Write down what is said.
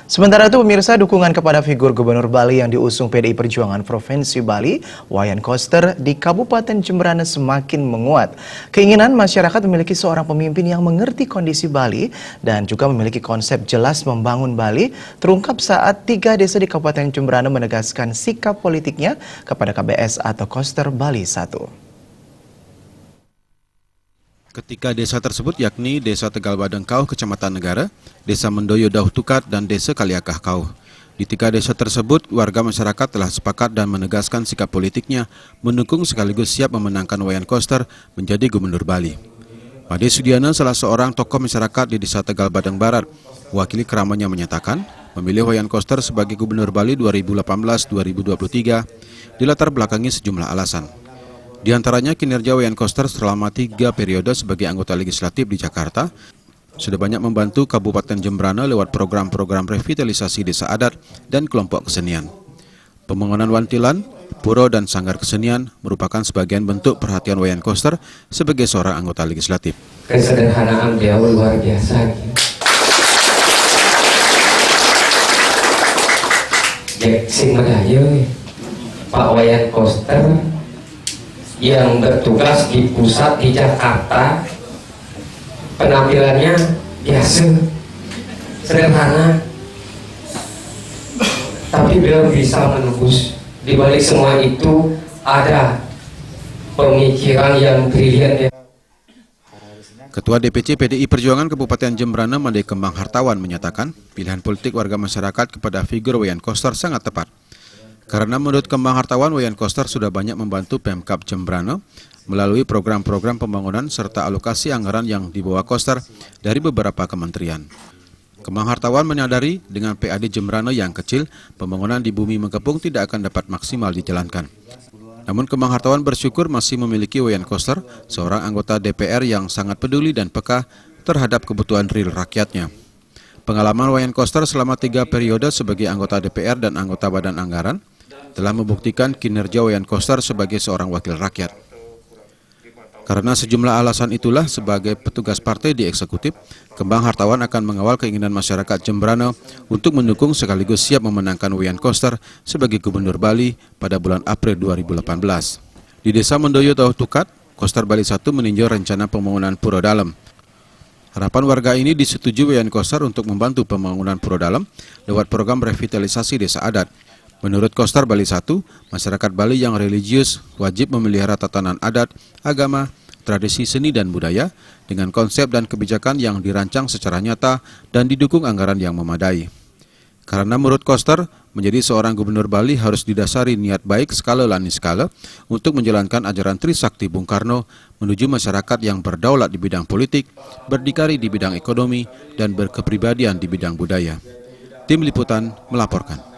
Sementara itu pemirsa, dukungan kepada figur Gubernur Bali yang diusung PDI Perjuangan Provinsi Bali, Wayan Koster di Kabupaten Jemberana semakin menguat. Keinginan masyarakat memiliki seorang pemimpin yang mengerti kondisi Bali dan juga memiliki konsep jelas membangun Bali terungkap saat 3 desa di Kabupaten Jemberana menegaskan sikap politiknya kepada KBS atau Koster Bali 1. Ketika desa tersebut yakni Desa Tegal Badeng Kauh, Kecamatan Negara, Desa Mendoyo Dauh Tukat, dan Desa Kaliakah Kauh. Di 3 desa tersebut, warga masyarakat telah sepakat dan menegaskan sikap politiknya mendukung sekaligus siap memenangkan Wayan Koster menjadi Gubernur Bali. Made Sudiana, salah seorang tokoh masyarakat di Desa Tegal Badeng Barat, wakili keramatnya menyatakan memilih Wayan Koster sebagai Gubernur Bali 2018-2023 dilatar belakangi sejumlah alasan. Di antaranya kinerja Wayan Koster selama 3 periode sebagai anggota legislatif di Jakarta sudah banyak membantu Kabupaten Jemberana lewat program-program revitalisasi desa adat dan kelompok kesenian. Pembangunan wantilan, pura dan sanggar kesenian merupakan sebagian bentuk perhatian Wayan Koster sebagai seorang anggota legislatif. Kesederhanaan beliau luar biasa. Sing Medaya, Pak Wayan Koster yang bertugas di pusat di Jakarta, penampilannya biasa, sederhana, tapi beliau bisa menembus. Di balik semua itu ada pemikiran yang brilian. Ketua DPC PDI Perjuangan Kabupaten Jemberana, Made Kembang Hartawan, menyatakan pilihan politik warga masyarakat kepada figur Wayan Koster sangat tepat. Karena menurut Kembang Hartawan, Wayan Koster sudah banyak membantu Pemkab Jemberana melalui program-program pembangunan serta alokasi anggaran yang dibawa Koster dari beberapa kementerian. Kembang Hartawan menyadari dengan PAD Jemberana yang kecil, pembangunan di Bumi Mengkepung tidak akan dapat maksimal dijalankan. Namun Kembang Hartawan bersyukur masih memiliki Wayan Koster, seorang anggota DPR yang sangat peduli dan peka terhadap kebutuhan real rakyatnya. Pengalaman Wayan Koster selama 3 periode sebagai anggota DPR dan anggota Badan Anggaran telah membuktikan kinerja Wayan Koster sebagai seorang wakil rakyat. Karena sejumlah alasan itulah, sebagai petugas partai di eksekutif, Kembang Hartawan akan mengawal keinginan masyarakat Jemberana untuk mendukung sekaligus siap memenangkan Wayan Koster sebagai Gubernur Bali pada bulan April 2018. Di Desa Mendoyo Dauh Tukat, Koster Bali 1 meninjau rencana pembangunan Pura Dalam. Harapan warga ini disetujui Wayan Koster untuk membantu pembangunan Pura Dalam lewat program revitalisasi desa adat. Menurut Koster Bali 1, masyarakat Bali yang religius wajib memelihara tatanan adat, agama, tradisi seni dan budaya dengan konsep dan kebijakan yang dirancang secara nyata dan didukung anggaran yang memadai. Karena menurut Koster, menjadi seorang Gubernur Bali harus didasari niat baik skala lani skala untuk menjalankan ajaran Trisakti Bung Karno menuju masyarakat yang berdaulat di bidang politik, berdikari di bidang ekonomi, dan berkepribadian di bidang budaya. Tim Liputan melaporkan.